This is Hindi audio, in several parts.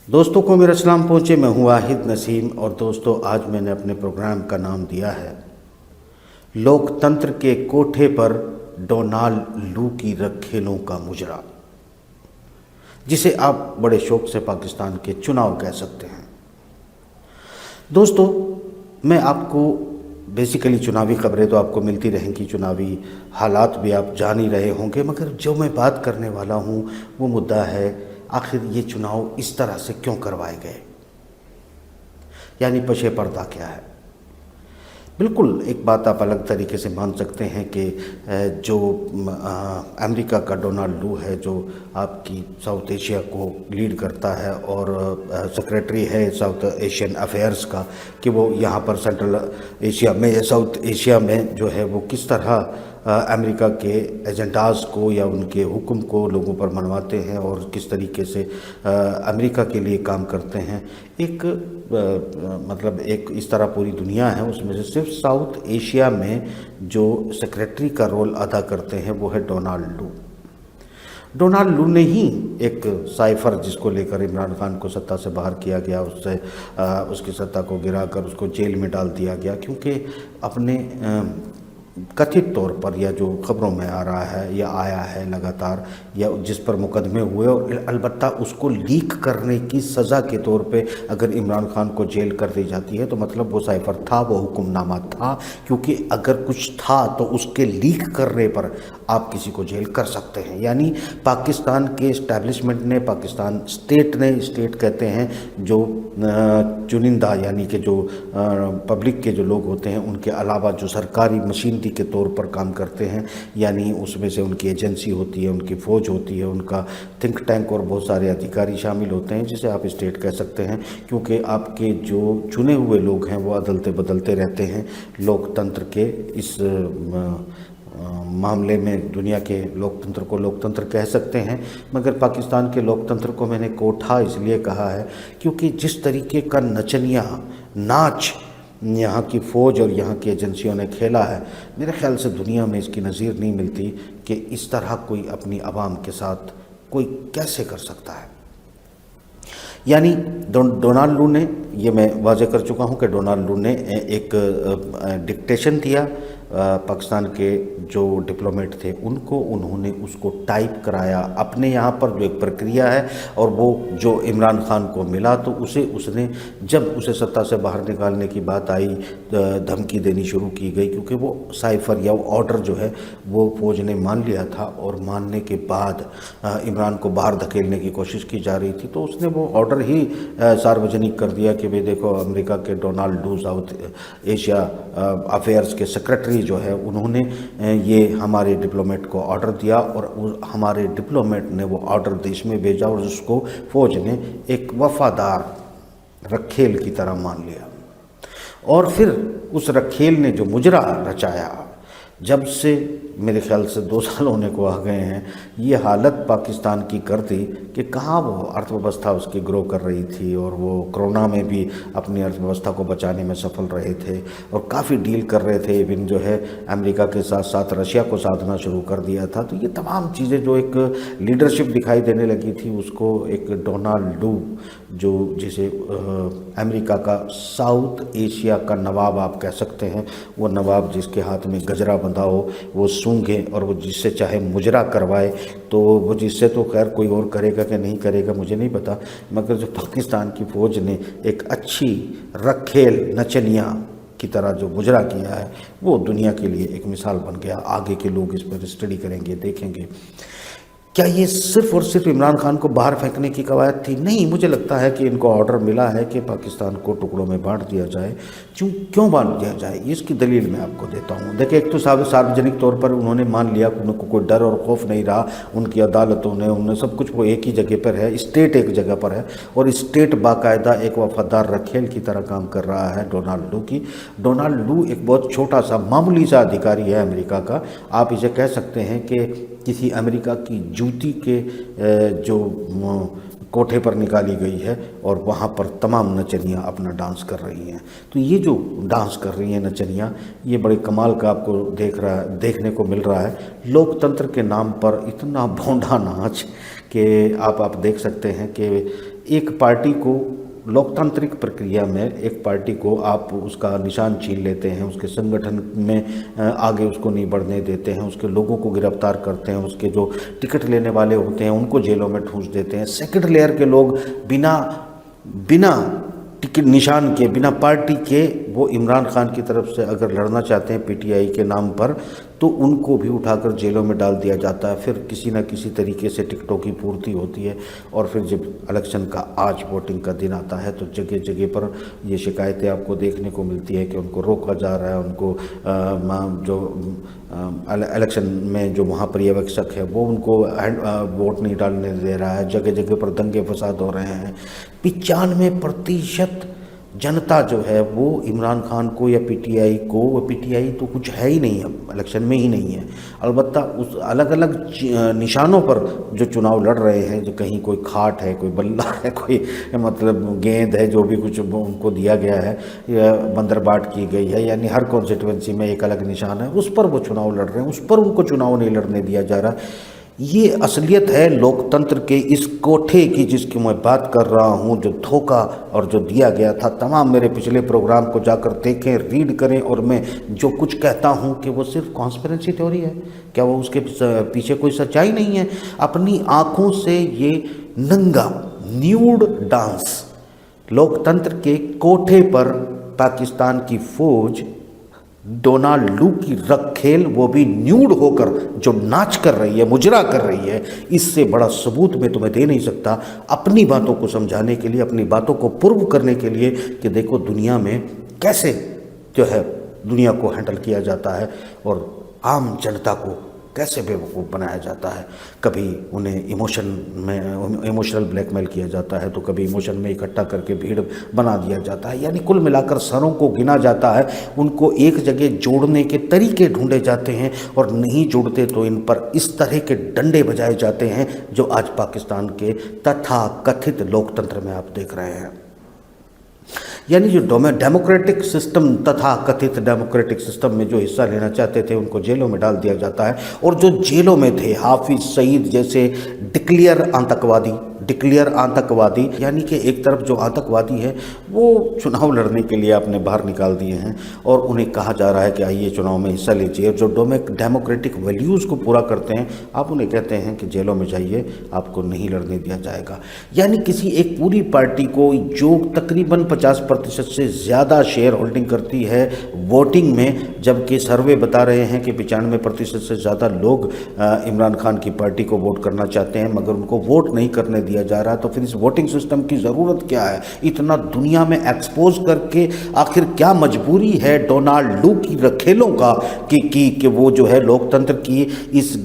दोस्तों को मेरा सलाम पहुँचे। मैं हूँ वाहिद नसीम और दोस्तों आज मैंने अपने प्रोग्राम का नाम दिया है लोकतंत्र के कोठे पर डोनाल्ड लू की रखेलों का मुजरा, जिसे आप बड़े शौक से पाकिस्तान के चुनाव कह सकते हैं। दोस्तों मैं आपको बेसिकली चुनावी खबरें तो आपको मिलती रहेंगी, चुनावी हालात भी आप जान ही रहे होंगे, मगर जो मैं बात करने वाला हूँ वो मुद्दा है आखिर ये चुनाव इस तरह से क्यों करवाए गए, यानी पशे पर्दा क्या है। बिल्कुल एक बात आप अलग तरीके से मान सकते हैं कि जो अमेरिका का डोनाल्ड लू है, जो आपकी साउथ एशिया को लीड करता है और सेक्रेटरी है साउथ एशियन अफेयर्स का, कि वो यहाँ पर सेंट्रल एशिया में या साउथ एशिया में जो है वो किस तरह अमेरिका के एजेंडाज़ को या उनके हुक्म को लोगों पर मनवाते हैं और किस तरीके से अमेरिका के लिए काम करते हैं। एक मतलब एक इस तरह पूरी दुनिया है, उसमें से सिर्फ साउथ एशिया में जो सेक्रेटरी का रोल अदा करते हैं वो है डोनाल्ड लू। डोनाल्ड लू ने ही एक साइफर जिसको लेकर इमरान खान को सत्ता से बाहर किया गया, उससे उसकी सत्ता को गिराकर उसको जेल में डाल दिया गया, क्योंकि अपने कथित तौर पर या जो खबरों में आ रहा है या आया है लगातार, या जिस पर मुकदमे हुए और अलबत्ता उसको लीक करने की सज़ा के तौर पे अगर इमरान खान को जेल कर दी जाती है तो मतलब वो साइफर था, वो हुक्मनामा था, क्योंकि अगर कुछ था तो उसके लीक करने पर आप किसी को जेल कर सकते हैं। यानी पाकिस्तान के इस्टेब्लिशमेंट ने, पाकिस्तान स्टेट ने, स्टेट कहते हैं जो चुनिंदा यानी कि जो पब्लिक के जो लोग होते हैं उनके अलावा जो सरकारी मशीनरी के तौर पर काम करते हैं, यानी उसमें से उनकी एजेंसी होती है, उनकी फ़ौज होती है, उनका थिंक टैंक और बहुत सारे अधिकारी शामिल होते हैं, जिसे आप स्टेट कह सकते हैं, क्योंकि आपके जो चुने हुए लोग हैं वो अदलते बदलते रहते हैं। लोकतंत्र के इस मामले में दुनिया के लोकतंत्र को लोकतंत्र कह सकते हैं, मगर पाकिस्तान के लोकतंत्र को मैंने कोठा इसलिए कहा है क्योंकि जिस तरीके का नचनिया नाच यहाँ की फ़ौज और यहाँ की एजेंसियों ने खेला है, मेरे ख्याल से दुनिया में इसकी नज़ीर नहीं मिलती कि इस तरह कोई अपनी आवाम के साथ कोई कैसे कर सकता है। यानी डोनाल्ड लू ने, ये मैं वाजे कर चुका हूँ कि डोनाल्ड लू ने एक डिक्टेशन दिया पाकिस्तान के जो डिप्लोमेट थे उनको, उन्होंने उसको टाइप कराया अपने यहाँ पर, जो एक प्रक्रिया है, और वो जो इमरान खान को मिला तो उसने जब उसे सत्ता से बाहर निकालने की बात आई धमकी देनी शुरू की गई, क्योंकि वो साइफर या वो ऑर्डर जो है वो फ़ौज ने मान लिया था और मानने के बाद इमरान को बाहर धकेलने की कोशिश की जा रही थी, तो उसने वो ऑर्डर ही सार्वजनिक कर दिया कि भाई देखो अमेरिका के डोनाल्ड लू साउथ एशिया अफेयर्स के सेक्रेटरी जो है उन्होंने ये हमारे डिप्लोमेट को ऑर्डर दिया और हमारे डिप्लोमेट ने वो ऑर्डर देश में भेजा और उसको फ़ौज ने एक वफादार रखेल की तरह मान लिया। और फिर उस रखेल ने जो मुजरा रचाया, जब से मेरे ख्याल से 2 साल होने को आ गए हैं, ये हालत पाकिस्तान की कर दी कि कहाँ वो अर्थव्यवस्था उसकी ग्रो कर रही थी और वो कोरोना में भी अपनी अर्थव्यवस्था को बचाने में सफल रहे थे और काफ़ी डील कर रहे थे, इवन जो है अमेरिका के साथ साथ रशिया को साधना शुरू कर दिया था। तो ये तमाम चीज़ें जो एक लीडरशिप दिखाई देने लगी थी, उसको एक डोनाल्ड लू, जो जिसे अमेरिका का साउथ एशिया का नवाब आप कह सकते हैं, वो नवाब जिसके हाथ में गजरा बंधा हो, वो सूंघे और वो जिससे चाहे मुजरा करवाए, तो वो जिससे तो खैर कोई और करेगा कि नहीं करेगा मुझे नहीं पता, मगर जो पाकिस्तान की फ़ौज ने एक अच्छी रखेल नचनिया की तरह जो मुजरा किया है वो दुनिया के लिए एक मिसाल बन गया। आगे के लोग इस पर स्टडी करेंगे, देखेंगे क्या ये सिर्फ़ और सिर्फ इमरान खान को बाहर फेंकने की कवायद थी? नहीं, मुझे लगता है कि इनको ऑर्डर मिला है कि पाकिस्तान को टुकड़ों में बांट दिया जाए। क्यों बांट दिया जाए, इसकी दलील मैं आपको देता हूँ। देखिए, एक तो सार्वजनिक तौर पर उन्होंने मान लिया कि उनको कोई डर और खौफ नहीं रहा, उनकी अदालतों ने, उन्हें सब कुछ वो एक ही जगह पर है, स्टेट एक जगह पर है और स्टेट बाकायदा एक वफादार रखेल की तरह काम कर रहा है डोनाल्ड लू की। डोनाल्ड लू एक बहुत छोटा सा मामूली सा अधिकारी है अमेरिका का। आप इसे कह सकते हैं कि किसी अमेरिका की जूती के जो कोठे पर निकाली गई है और वहाँ पर तमाम नचनियाँ अपना डांस कर रही हैं। तो ये जो डांस कर रही हैं नचनियाँ, ये बड़े कमाल का आपको देखने को मिल रहा है। लोकतंत्र के नाम पर इतना भोंडा नाच कि आप देख सकते हैं कि एक पार्टी को, लोकतांत्रिक प्रक्रिया में एक पार्टी को आप उसका निशान छीन लेते हैं, उसके संगठन में आगे उसको नहीं बढ़ने देते हैं, उसके लोगों को गिरफ्तार करते हैं, उसके जो टिकट लेने वाले होते हैं उनको जेलों में ठूंस देते हैं। सेकंड लेयर के लोग बिना टिकट निशान के, बिना पार्टी के, वो इमरान खान की तरफ से अगर लड़ना चाहते हैं पीटीआई के नाम पर, तो उनको भी उठाकर जेलों में डाल दिया जाता है। फिर किसी न किसी तरीके से टिकटों की पूर्ति होती है और फिर जब इलेक्शन का आज वोटिंग का दिन आता है तो जगह जगह पर ये शिकायतें आपको देखने को मिलती है कि उनको रोका जा रहा है, उनको जो इलेक्शन में जो महापर्यवेक्षक है वो उनको वोट नहीं डालने दे रहा है, जगह जगह पर दंगे फसाद हो रहे हैं। 95% जनता जो है वो इमरान खान को या पीटीआई को, वो पीटीआई तो कुछ है ही नहीं, अब इलेक्शन में ही नहीं है। अलबत्ता उस अलग अलग निशानों पर जो चुनाव लड़ रहे हैं, जो कहीं कोई खाट है, कोई बल्ला है, कोई मतलब गेंद है, जो भी कुछ उनको दिया गया है या बंदरबाट की गई है, यानी हर कॉन्स्टिट्यूंसी में एक अलग निशान है, उस पर वो चुनाव लड़ रहे हैं, उस पर उनको चुनाव नहीं लड़ने दिया जा रहा। ये असलियत है लोकतंत्र के इस कोठे की जिसकी मैं बात कर रहा हूँ, जो धोखा और जो दिया गया था। तमाम मेरे पिछले प्रोग्राम को जाकर देखें, रीड करें, और मैं जो कुछ कहता हूँ कि वो सिर्फ कॉन्स्पिरेसी थ्योरी है, क्या वो उसके पीछे कोई सच्चाई नहीं है? अपनी आँखों से ये नंगा न्यूड डांस लोकतंत्र के कोठे पर पाकिस्तान की फौज डोनाल्ड लू की रखेल, वो भी न्यूड होकर जो नाच कर रही है, मुजरा कर रही है, इससे बड़ा सबूत मैं तुम्हें दे नहीं सकता अपनी बातों को समझाने के लिए, अपनी बातों को प्रूव करने के लिए कि देखो दुनिया में कैसे जो है दुनिया को हैंडल किया जाता है और आम जनता को कैसे बेवकूफ़ बनाया जाता है। कभी उन्हें इमोशनल ब्लैकमेल किया जाता है, तो कभी इमोशन में इकट्ठा करके भीड़ बना दिया जाता है। यानी कुल मिलाकर सरों को गिना जाता है, उनको एक जगह जोड़ने के तरीके ढूंढे जाते हैं, और नहीं जुड़ते तो इन पर इस तरह के डंडे बजाए जाते हैं जो आज पाकिस्तान के तथाकथित लोकतंत्र में आप देख रहे हैं। यानी जो डेमोक्रेटिक सिस्टम, तथा कथित डेमोक्रेटिक सिस्टम में जो हिस्सा लेना चाहते थे उनको जेलों में डाल दिया जाता है, और जो जेलों में थे हाफिज सईद जैसे डिक्लेयर आतंकवादी, यानी कि एक तरफ जो आतंकवादी है वो चुनाव लड़ने के लिए आपने बाहर निकाल दिए हैं और उन्हें कहा जा रहा है कि आइए चुनाव में हिस्सा लीजिए। जो डेमोक्रेटिक वैल्यूज़ को पूरा करते हैं आप उन्हें कहते हैं कि जेलों में जाइए, आपको नहीं लड़ने दिया जाएगा। यानी किसी एक पूरी पार्टी को जो तकरीबन 50% से ज़्यादा शेयर होल्डिंग करती है वोटिंग में, जबकि सर्वे बता रहे हैं कि 95% से ज़्यादा लोग इमरान खान की पार्टी को वोट करना चाहते हैं, मगर उनको वोट नहीं करने दिया जा रहा। तो फिर इस वोटिंग सिस्टम की ज़रूरत क्या है? इतना दुनिया में एक्सपोज करके आखिर क्या मजबूरी है डोनाल्ड लू की रखेलों का कि वो जो है लोकतंत्र की इस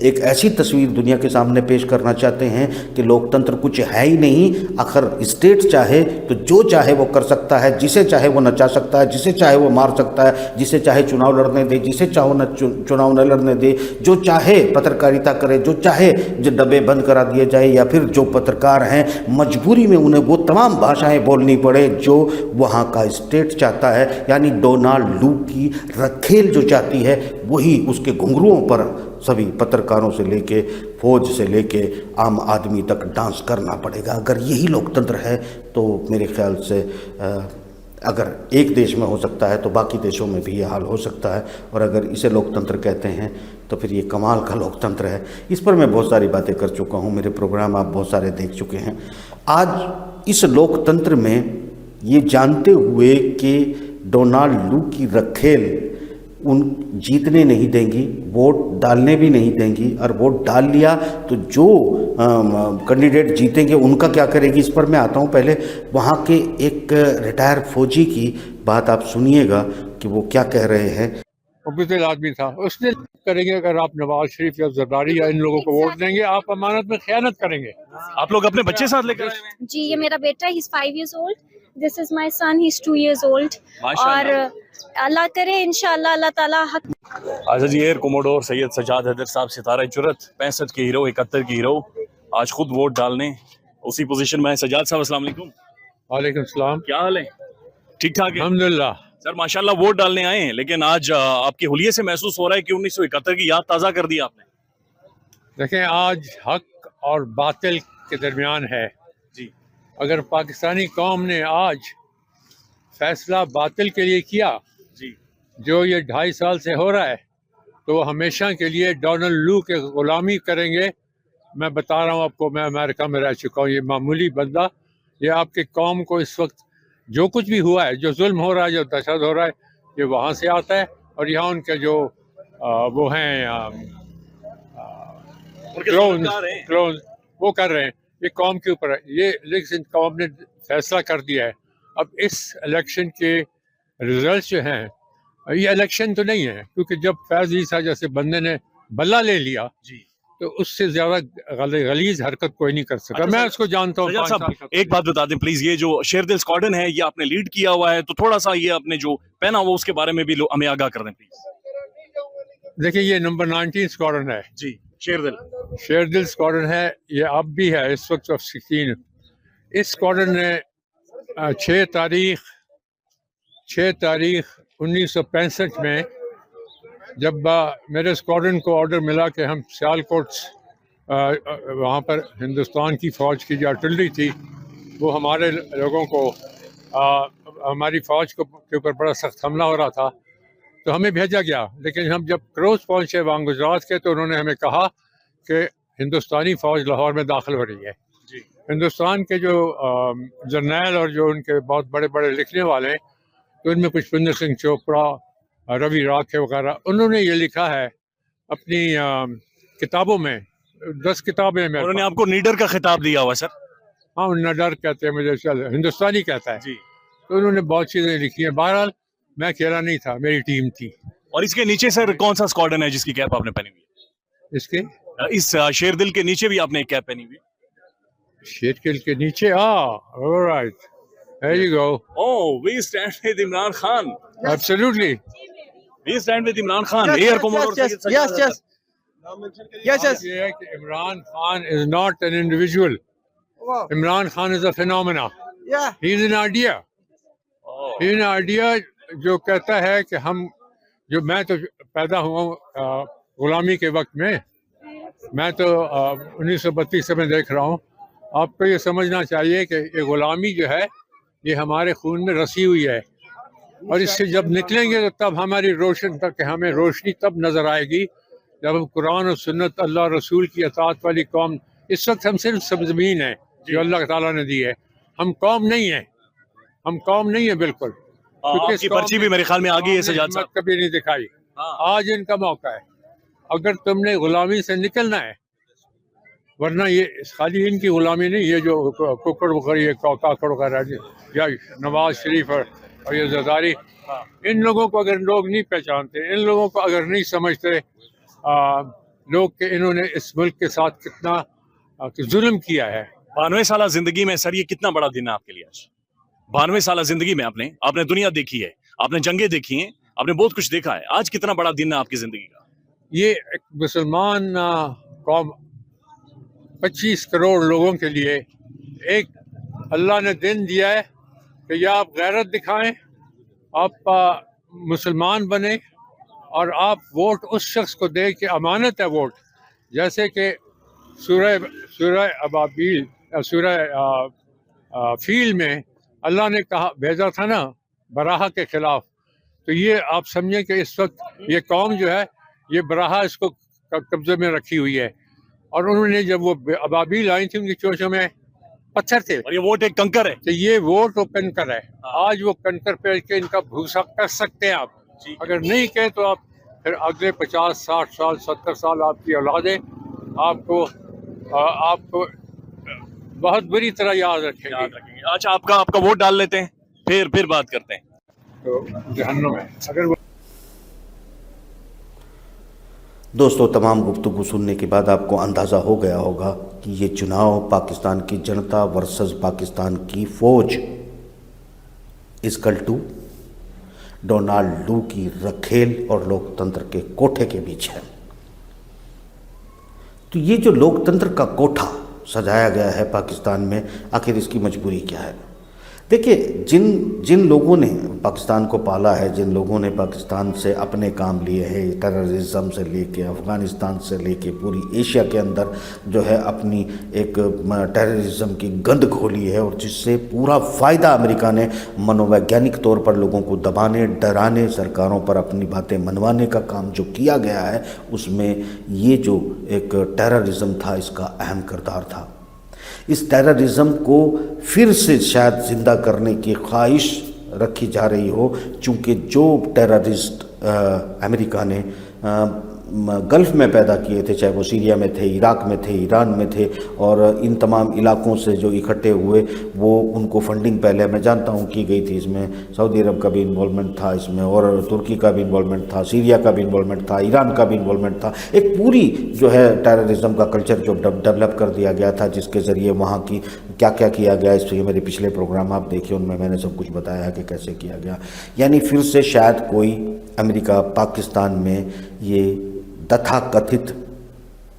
एक ऐसी तस्वीर दुनिया के सामने पेश करना चाहते हैं कि लोकतंत्र कुछ है ही नहीं। आखिर स्टेट चाहे तो जो चाहे वो कर सकता है, जिसे चाहे वो नचा सकता है, जिसे चाहे वो मार सकता है, जिसे चाहे चुनाव लड़ने दे, जिसे चाहो न चुनाव न लड़ने दे, जो चाहे पत्रकारिता करे, जो चाहे जो डब्बे बंद करा दिए जाए, या फिर जो पत्रकार हैं मजबूरी में उन्हें वो तमाम भाषाएं बोलनी पड़े जो वहाँ का स्टेट चाहता है। यानी डोनाल्ड लू की रखेल जो चाहती है वही उसके घुंघरुओं पर सभी पत्रकारों से लेके फौज से लेके आम आदमी तक डांस करना पड़ेगा। अगर यही लोकतंत्र है तो मेरे ख्याल से अगर एक देश में हो सकता है तो बाकी देशों में भी ये हाल हो सकता है। और अगर इसे लोकतंत्र कहते हैं तो फिर ये कमाल का लोकतंत्र है। इस पर मैं बहुत सारी बातें कर चुका हूँ, मेरे प्रोग्राम आप बहुत सारे देख चुके हैं। आज इस लोकतंत्र में ये जानते हुए कि डोनाल्ड लू की रखेल उन जीतने नहीं देंगी, वोट डालने भी नहीं देंगी, और वोट डाल लिया तो जो कैंडिडेट जीतेंगे उनका क्या करेगी, इस पर मैं आता हूँ। पहले वहाँ के एक रिटायर फौजी की बात आप सुनिएगा कि वो क्या कह रहे हैं। ऑफिशियल आदमी था, उसने करेंगे अगर आप नवाज शरीफ या जरदारी या इन लोगों को वोट देंगे, आप अमानत में खयानत करेंगे। आप लोग अपने बच्चे साथ लेकर आए हैं? जी, ये मेरा बेटा, he is 5 years old, this is my son, he is 2 years old। और अल्लाह करे इंशाल्लाह अल्लाह ताला हक। आज़ादी एयर कोमोडोर सैयद सजाद हैदर साहब सितारा जुर्रत 65 के हीरो, 71 के हीरो आज खुद वोट डालने उसी पोजीशन में है सजाद साहब। अस्सलाम वालेकुम। वालेकुम सलाम। क्या हाल है? ठीक ठाक है अल्हम्दुलिल्लाह। सर। माशाल्लाह वोट डालने आए हैं, लेकिन आज आपके हुलिये से महसूस हो रहा है कि 1971 की याद ताज़ा कर दी आपने। देखें, आज हक और बातिल के दरमियान है जी। अगर पाकिस्तानी कौम ने आज फैसला बातिल के लिए किया जी। जो ये 2.5 साल से हो रहा है, तो वो हमेशा के लिए डोनाल्ड लू के गुलामी करेंगे। मैं बता रहा हूँ आपको, मैं अमेरिका में रह चुका हूँ। ये मामूली बंदा, ये आपके कौम को इस वक्त जो कुछ भी हुआ है, जो जुल्म हो रहा है, जो दहशत हो रहा है, ये वहाँ से आता है। और यहाँ उनके जो वो हैं क्लोन वो कर रहे हैं, ये कौम के ऊपर है ये। लेकिन कौम ने फैसला कर दिया है। अब इस इलेक्शन के रिजल्ट जो हैं, ये इलेक्शन तो नहीं है, क्योंकि जब फैज ईसा जैसे बंदे ने बल्ला ले लिया जी, तो उससे ज्यादा गलीज हरकत कोई नहीं कर सका। मैं उसको जानता हूँ। सजाद साहब एक बात बता दें प्लीज, ये जो शेरदिल स्क्वाड्रन है ये आपने लीड किया हुआ है, तो थोड़ा सा ये आपने जो पहना हुआ उसके बारे में भी हमें आगाह कर दें प्लीज। देखिए, ये नंबर 19 स्क्वाड्रन है जी। शेरदिल स्क्वाड्रन है, ये अब भी है इस वक्त 16। इस स्क्वाड्रन ने 6 तारीख 1965 में जब मेरे स्क्वाड्रन को ऑर्डर मिला कि हम सियालकोट वहाँ पर हिंदुस्तान की फ़ौज की जो आर्टिलरी थी वो हमारे लोगों को हमारी फ़ौज के ऊपर बड़ा सख्त हमला हो रहा था, तो हमें भेजा गया। लेकिन हम जब क्रोज पहुँचे वहाँ गुजरात के, तो उन्होंने हमें कहा कि हिंदुस्तानी फ़ौज लाहौर में दाखिल हो रही है जी। हिंदुस्तान के जो जर्नैल और जो उनके बहुत बड़े बड़े लिखने वाले हैं, तो उनमें पुष्पिंदर सिंह चोपड़ा, रवि राखे वगैरह, उन्होंने ये लिखा है अपनी किताबों में, 10 किताबें में। उन्होंने आपको नीडर का खिताब दिया हुआ सर? हाँ, नडर कहते हैं, मुझे हिंदुस्तानी कहता है जी। तो उन्होंने बहुत चीज़ें लिखी हैं। बहरहाल मैं अकेला नहीं था, मेरी टीम थी। और इसके नीचे सर कौन सा स्क्वाड्रन है जिसकी कैप आपने पहनी हुई है? इसके इस शेरदिल के नीचे भी आपने एक कैप पहनी हुई है। शेरदिल के नीचे, all right, there you go. Oh, we stand with Imran Khan. Absolutely, we stand with Imran Khan. Air commodore yes. ये है कि Imran Khan is not an individual. Imran Khan is a phenomena. He is an idea. He is an idea जो कहता है कि मैं तो पैदा हुआ हूँ गुलामी के वक्त में, मैं तो 1932 से मैं देख रहा हूँ। आपको ये समझना चाहिए कि ये गुलामी जो है ये हमारे खून में रसी हुई है, और इससे जब निकलेंगे तो तब हमारी हमें रोशनी तब नज़र आएगी जब हम कुरान और सुन्नत, अल्लाह रसूल की अताअत वाली कौम। इस वक्त हम सिर्फ सरज़मीन है जो अल्लाह ताला ने दी है, हम कौम नहीं है, बिल्कुल। आपकी पर्ची भी मेरे ख्याल में आ गई है सजाद साहब। कभी नहीं दिखाई। आज इनका मौका है, अगर तुमने गुलामी से निकलना है, वरना ये खाली इनकी गुलामी नहीं, ये जो कुकड़ वगैरह, ये काकड़ वगैरह, या नवाज शरीफ और ये जरदारी, इन लोगों को अगर लोग नहीं पहचानते, इन लोगों को अगर नहीं समझते लोग कि इन्होंने इस मुल्क के साथ कितना जुल्म किया है। 92 साल जिंदगी में सर ये कितना बड़ा दिन है आपके लिए आज? 92 साल जिंदगी में आपने दुनिया देखी है, आपने जंगें देखी हैं, आपने बहुत कुछ देखा है। आज कितना बड़ा दिन है आपकी जिंदगी का? ये एक मुसलमान कौम 25 करोड़ लोगों के लिए एक अल्लाह ने दिन दिया है कि या आप गैरत दिखाएं, आप मुसलमान बने, और आप वोट उस शख्स को दें कि अमानत है वोट। जैसे कि सूरह अबाबील, सूरह फील में अल्लाह ने कहा, भेजा था ना बराहा के खिलाफ, तो ये आप समझें कि इस वक्त ये कौम जो है ये बराहा इसको कब्जे में रखी हुई है। और उन्होंने जब वो अबाबील आई थी, उनकी चोचों में पत्थर थे, और ये वोट एक कंकर है। तो ये वोट वो कंकर है। आज वो कंकर पे के इनका भूसा कर सकते हैं आप, अगर नहीं कहे तो आप फिर अगले 50, 60 साल, 70 साल आपकी औलादें आपको बहुत बुरी तरह याद रखेंगे। अच्छा, आपका वोट डाल लेते हैं, फिर बात करते हैं। तो जहन्नुम है अगर वो। दोस्तों, तमाम गुफ्तगू सुनने के बाद आपको अंदाज़ा हो गया होगा कि ये चुनाव पाकिस्तान की जनता वर्सेस पाकिस्तान की फ़ौज इस कल्टू डोनाल्ड लू की रखेल और लोकतंत्र के कोठे के बीच है। तो ये जो लोकतंत्र का कोठा सजाया गया है पाकिस्तान में, आखिर इसकी मजबूरी क्या है? देखिए, जिन लोगों ने पाकिस्तान को पाला है, जिन लोगों ने पाकिस्तान से अपने काम लिए हैं, टेररिज्म से लेके अफ़गानिस्तान से लेके पूरी एशिया के अंदर जो है अपनी एक टेररिज्म की गंद खोली है, और जिससे पूरा फ़ायदा अमेरिका ने मनोवैज्ञानिक तौर पर लोगों को दबाने, डराने, सरकारों पर अपनी बातें मनवाने का काम जो किया गया है, उसमें ये जो एक टेररिज्म था इसका अहम किरदार था। इस टेररिज्म को फिर से शायद ज़िंदा करने की ख्वाहिश रखी जा रही हो, चूँकि जो टेररिस्ट अमेरिका ने गल्फ़ में पैदा किए थे, चाहे वो सीरिया में थे, इराक में थे, ईरान में थे, और इन तमाम इलाकों से जो इकट्ठे हुए, वो उनको फंडिंग पहले मैं जानता हूँ की गई थी। इसमें सऊदी अरब का भी इन्वॉल्वमेंट था इसमें, और तुर्की का भी इन्वॉल्वमेंट था, सीरिया का भी इन्वॉल्वमेंट था, ईरान का भी इन्वॉल्वमेंट था। एक पूरी जो है टेररिज्म का कल्चर जो डेवलप कर दिया गया था, जिसके ज़रिए वहाँ की क्या क्या किया गया, इसलिए मेरे पिछले प्रोग्राम आप देखिए, उनमें मैंने सब कुछ बताया है कि कैसे किया गया। यानी फिर से शायद कोई अमेरिका पाकिस्तान में ये तथाकथित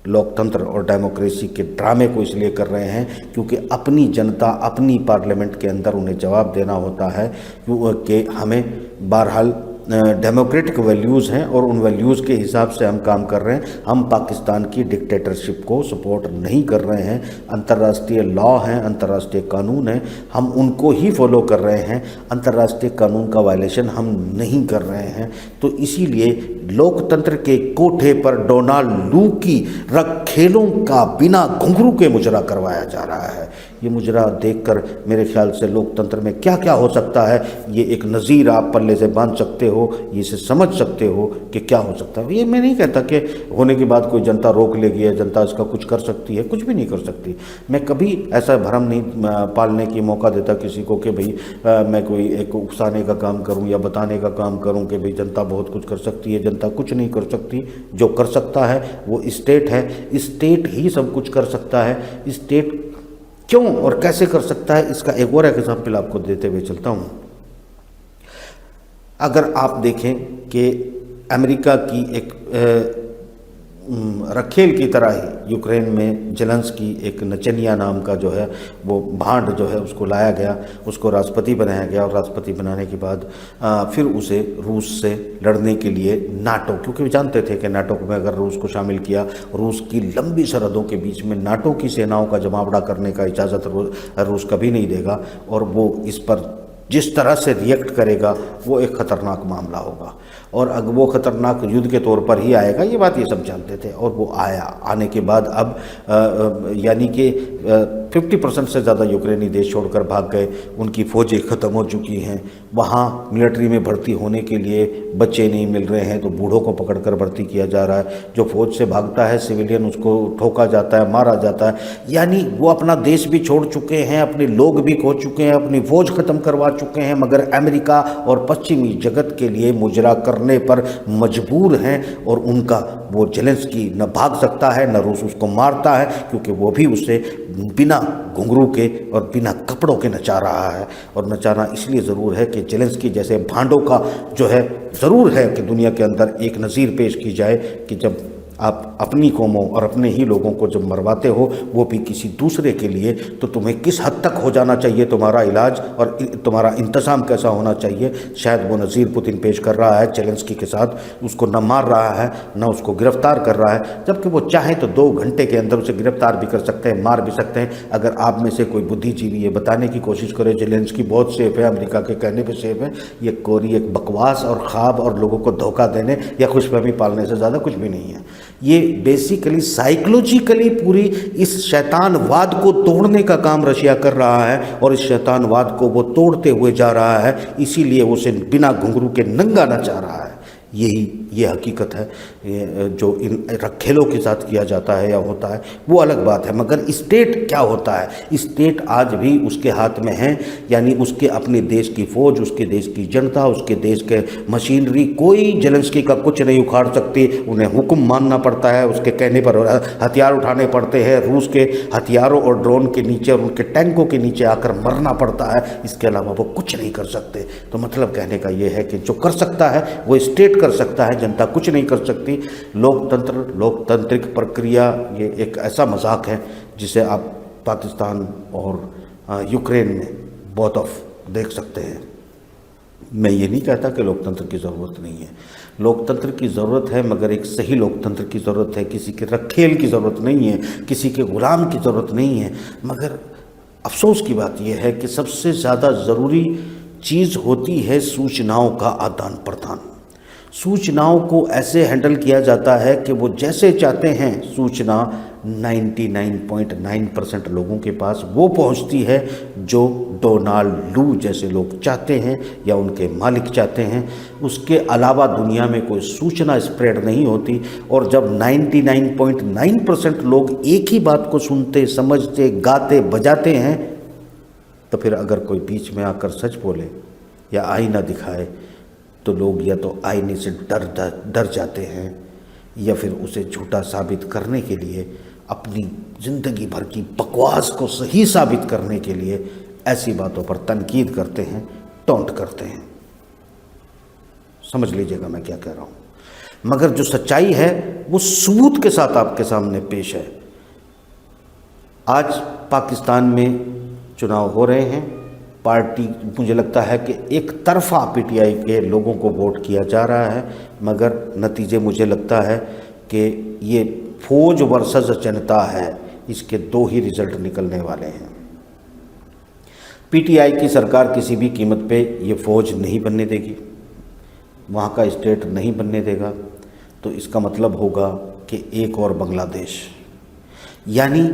लोकतंत्र और डेमोक्रेसी के ड्रामे को इसलिए कर रहे हैं क्योंकि अपनी जनता, अपनी पार्लियामेंट के अंदर उन्हें जवाब देना होता है कि हमें बहरहाल डेमोक्रेटिक वैल्यूज़ हैं और उन वैल्यूज़ के हिसाब से हम काम कर रहे हैं। हम पाकिस्तान की डिक्टेटरशिप को सपोर्ट नहीं कर रहे हैं। अंतर्राष्ट्रीय लॉ हैं, अंतर्राष्ट्रीय कानून हैं, हम उनको ही फॉलो कर रहे हैं। अंतर्राष्ट्रीय कानून का वायलेशन हम नहीं कर रहे हैं। तो इसीलिए लोकतंत्र के कोठे पर डोनाल्ड लू की रखेलों का बिना घुंघरू के मुजरा करवाया जा रहा है। ये मुजरा देखकर मेरे ख्याल से लोकतंत्र में क्या क्या हो सकता है, ये एक नज़ीर आप पल्ले से बांध सकते हो, ये से समझ सकते हो कि क्या हो सकता है। ये मैं नहीं कहता कि होने के बाद कोई जनता रोक लेगी या जनता इसका कुछ कर सकती है, कुछ भी नहीं कर सकती। मैं कभी ऐसा भ्रम नहीं पालने की मौका देता किसी को कि भाई मैं कोई एक उकसाने का काम करूं या बताने का काम करूं कि भाई जनता बहुत कुछ कर सकती है। जनता कुछ नहीं कर सकती। जो कर सकता है वो स्टेट है, स्टेट ही सब कुछ कर सकता है। स्टेट क्यों और कैसे कर सकता है, इसका एक और एग्जाम्पल आपको देते हुए चलता हूँ। अगर आप देखें कि अमेरिका की एक रखेल की तरह ही यूक्रेन में जेलेंस्की एक नचनिया नाम का जो है वो भांड जो है उसको लाया गया, उसको राष्ट्रपति बनाया गया, और राष्ट्रपति बनाने के बाद फिर उसे रूस से लड़ने के लिए नाटो, क्योंकि वे जानते थे कि नाटो में अगर रूस को शामिल किया, रूस की लंबी सरहदों के बीच में नाटो की सेनाओं का जमावड़ा करने का इजाज़त रूस कभी नहीं देगा, और वो इस पर जिस तरह से रिएक्ट करेगा वो एक ख़तरनाक मामला होगा, और अगर वो ख़तरनाक युद्ध के तौर पर ही आएगा, ये बात ये सब जानते थे। और वो आया, आने के बाद अब यानी कि 50% से ज़्यादा यूक्रेनी देश छोड़कर भाग गए, उनकी फ़ौजें ख़त्म हो चुकी हैं, वहाँ मिलिट्री में भर्ती होने के लिए बच्चे नहीं मिल रहे हैं, तो बूढ़ों को पकड़कर भर्ती किया जा रहा है। जो फ़ौज से भागता है सिविलियन, उसको ठोका जाता है, मारा जाता है। यानी वो अपना देश भी छोड़ चुके हैं, अपने लोग भी खो चुके हैं, अपनी फ़ौज ख़त्म करवा चुके हैं, मगर अमेरिका और पश्चिमी जगत के लिए मुजरा करने पर मजबूर हैं। और उनका वो जेलेंस्की न भाग सकता है, न रूस उसको मारता है, क्योंकि वो भी उसे बिना घुंघरू के और बिना कपड़ों के नचा रहा है। और नचाना इसलिए ज़रूर है कि जेलेंस्की जैसे भांडों का जो है ज़रूर है कि दुनिया के अंदर एक नज़ीर पेश की जाए कि जब आप अपनी कौमों और अपने ही लोगों को जब मरवाते हो, वो भी किसी दूसरे के लिए, तो तुम्हें किस हद तक हो जाना चाहिए तुम्हारा इलाज और तुम्हारा इंतज़ाम कैसा होना चाहिए। शायद वो नज़ीर पुतिन पेश कर रहा है जेलेंस्की के साथ, उसको न मार रहा है न उसको गिरफ्तार कर रहा है, जबकि वो चाहे तो 2 घंटे के अंदर उसे गिरफ्तार भी कर सकते हैं, मार भी सकते हैं। अगर आप में से कोई बुद्धिजीवी ये बताने की कोशिश करे जेलेंस्की बहुत सेफ है, अमेरिका के कहने पर सेफ है, ये कोरी एक बकवास और ख्वाब और लोगों को धोखा देने या खुशफहमी पालने से ज़्यादा कुछ भी नहीं है। ये बेसिकली साइकोलॉजिकली पूरी इस शैतानवाद को तोड़ने का काम रशिया कर रहा है, और इस शैतानवाद को वो तोड़ते हुए जा रहा है, इसीलिए वो उसे बिना घुंघरू के नंगा नचा रहा है। ये हकीकत है। ये जो इन रखेलों के साथ किया जाता है या होता है वो अलग बात है, मगर स्टेट क्या होता है, स्टेट आज भी उसके हाथ में है। यानी उसके अपने देश की फ़ौज, उसके देश की जनता, उसके देश के मशीनरी, कोई जेलेंस्की का कुछ नहीं उखाड़ सकती। उन्हें हुक्म मानना पड़ता है, उसके कहने पर हथियार उठाने पड़ते हैं, रूस के हथियारों और ड्रोन के नीचे और उनके टैंकों के नीचे आकर मरना पड़ता है। इसके अलावा वो कुछ नहीं कर सकते। तो मतलब कहने का ये है कि जो कर सकता है वो स्टेट कर सकता है, जनता कुछ नहीं कर सकती। लोकतंत्र, लोकतांत्रिक प्रक्रिया ये एक ऐसा मजाक है जिसे आप पाकिस्तान और यूक्रेन में बोथ ऑफ देख सकते हैं। मैं ये नहीं कहता कि लोकतंत्र की ज़रूरत नहीं है, लोकतंत्र की ज़रूरत है, मगर एक सही लोकतंत्र की ज़रूरत है। किसी के रखेल की ज़रूरत नहीं है, किसी के गुलाम की ज़रूरत नहीं है। मगर अफसोस की बात यह है कि सबसे ज़्यादा ज़रूरी चीज़ होती है सूचनाओं का आदान प्रदान। सूचनाओं को ऐसे हैंडल किया जाता है कि वो जैसे चाहते हैं सूचना 99.9% लोगों के पास वो पहुंचती है जो डोनाल्ड लू जैसे लोग चाहते हैं या उनके मालिक चाहते हैं। उसके अलावा दुनिया में कोई सूचना स्प्रेड नहीं होती। और जब 99.9% लोग एक ही बात को सुनते, समझते, गाते, बजाते हैं, तो फिर अगर कोई बीच में आकर सच बोले या आईना दिखाए तो लोग या तो आईने से डर जाते हैं या फिर उसे झूठा साबित करने के लिए, अपनी ज़िंदगी भर की बकवास को सही साबित करने के लिए ऐसी बातों पर तनकीद करते हैं, टॉन्ट करते हैं। समझ लीजिएगा मैं क्या कह रहा हूँ। मगर जो सच्चाई है वो सबूत के साथ आपके सामने पेश है। आज पाकिस्तान में चुनाव हो रहे हैं, पार्टी, मुझे लगता है कि एक तरफा पीटीआई के लोगों को वोट किया जा रहा है, मगर नतीजे मुझे लगता है कि ये फौज वर्सेस जनता है, इसके दो ही रिजल्ट निकलने वाले हैं। पीटीआई की सरकार किसी भी कीमत पे ये फौज नहीं बनने देगी, वहाँ का स्टेट नहीं बनने देगा। तो इसका मतलब होगा कि एक और बांग्लादेश, यानी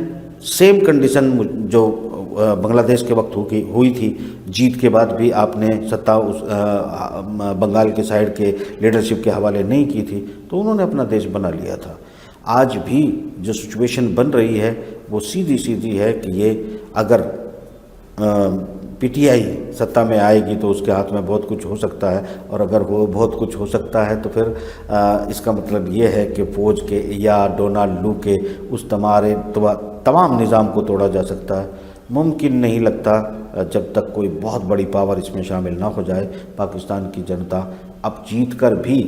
सेम कंडीशन जो बांग्लादेश के वक्त हुई थी। जीत के बाद भी आपने सत्ता उस बंगाल के साइड के लीडरशिप के हवाले नहीं की थी, तो उन्होंने अपना देश बना लिया था। आज भी जो सिचुएशन बन रही है वो सीधी सीधी है कि ये अगर पीटीआई सत्ता में आएगी तो उसके हाथ में बहुत कुछ हो सकता है, और अगर वो बहुत कुछ हो सकता है तो फिर इसका मतलब ये है कि फ़ौज के या डोनाल्ड लू के उस तमाम निज़ाम को तोड़ा जा सकता है। मुमकिन नहीं लगता जब तक कोई बहुत बड़ी पावर इसमें शामिल ना हो जाए। पाकिस्तान की जनता अब जीत कर भी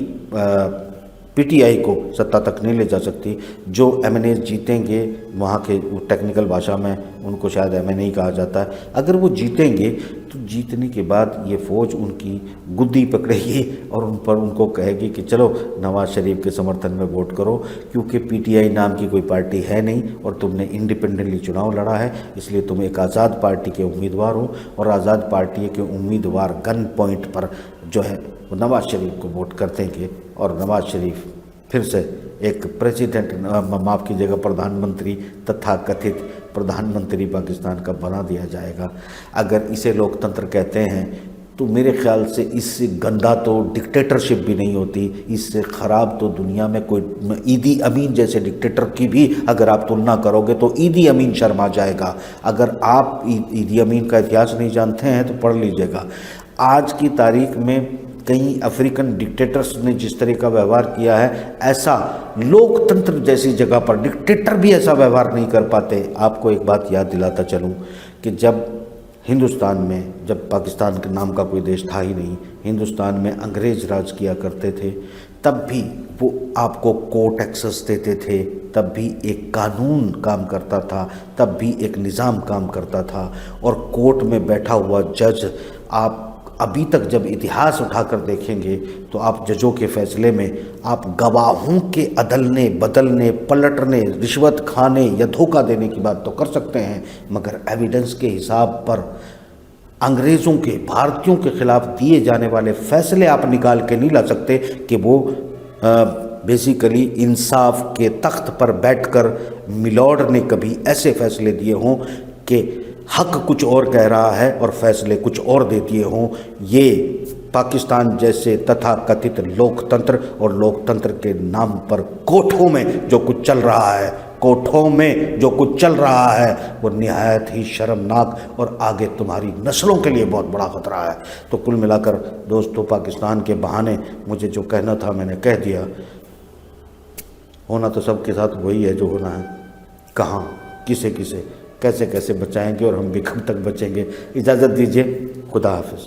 पीटीआई को सत्ता तक नहीं ले जा सकती। जो एमएनए जीतेंगे, वहाँ के टेक्निकल भाषा में उनको शायद एमएनए कहा जाता है, अगर वो जीतेंगे तो जीतने के बाद ये फ़ौज उनकी गुद्दी पकड़ेगी और उन पर उनको कहेगी कि चलो नवाज़ शरीफ के समर्थन में वोट करो, क्योंकि पीटीआई नाम की कोई पार्टी है नहीं और तुमने इंडिपेंडेंटली चुनाव लड़ा है, इसलिए तुम एक आज़ाद पार्टी के उम्मीदवार हो। और आज़ाद पार्टी के उम्मीदवार गन पॉइंट पर जो है वो नवाज़ शरीफ को वोट कर देंगे और नवाज़ शरीफ फिर से एक प्रेसिडेंट, माफ़ कीजिएगा, प्रधानमंत्री, तथा कथित प्रधानमंत्री पाकिस्तान का बना दिया जाएगा। अगर इसे लोकतंत्र कहते हैं तो मेरे ख्याल से इससे गंदा तो डिक्टेटरशिप भी नहीं होती, इससे ख़राब तो दुनिया में कोई ईदी अमीन जैसे डिक्टेटर की भी अगर आप तुलना करोगे तो ईदी अमीन शर्मा जाएगा। अगर आप ईदी अमीन का इतिहास नहीं जानते हैं तो पढ़ लीजिएगा। आज की तारीख में कई अफ्रीकन डिक्टेटर्स ने जिस तरह का व्यवहार किया है, ऐसा लोकतंत्र जैसी जगह पर डिक्टेटर भी ऐसा व्यवहार नहीं कर पाते। आपको एक बात याद दिलाता चलूं कि जब हिंदुस्तान में, जब पाकिस्तान के नाम का कोई देश था ही नहीं, हिंदुस्तान में अंग्रेज़ राज किया करते थे, तब भी वो आपको कोर्ट एक्सेस देते थे, तब भी एक कानून काम करता था, तब भी एक निज़ाम काम करता था। और कोर्ट में बैठा हुआ जज, आप अभी तक जब इतिहास उठाकर देखेंगे तो आप जजों के फैसले में आप गवाहों के अदलने, बदलने, पलटने, रिश्वत खाने या धोखा देने की बात तो कर सकते हैं, मगर एविडेंस के हिसाब पर अंग्रेज़ों के, भारतीयों के खिलाफ दिए जाने वाले फैसले आप निकाल के नहीं ला सकते कि वो बेसिकली इंसाफ के तख्त पर बैठकर मिलॉर्ड ने कभी ऐसे फैसले दिए हों कि हक कुछ और कह रहा है और फैसले कुछ और दे दिए हों। ये पाकिस्तान जैसे तथा कथित लोकतंत्र और लोकतंत्र के नाम पर कोठों में जो कुछ चल रहा है, कोठों में जो कुछ चल रहा है वो निहायत ही शर्मनाक और आगे तुम्हारी नस्लों के लिए बहुत बड़ा खतरा है। तो कुल मिलाकर दोस्तों, पाकिस्तान के बहाने मुझे जो कहना था मैंने कह दिया। होना तो सबके साथ वही है जो होना है, कहाँ किसे किसे कैसे कैसे बचाएंगे और हम भी कब तक बचेंगे। इजाज़त दीजिए, खुदा हाफिज़।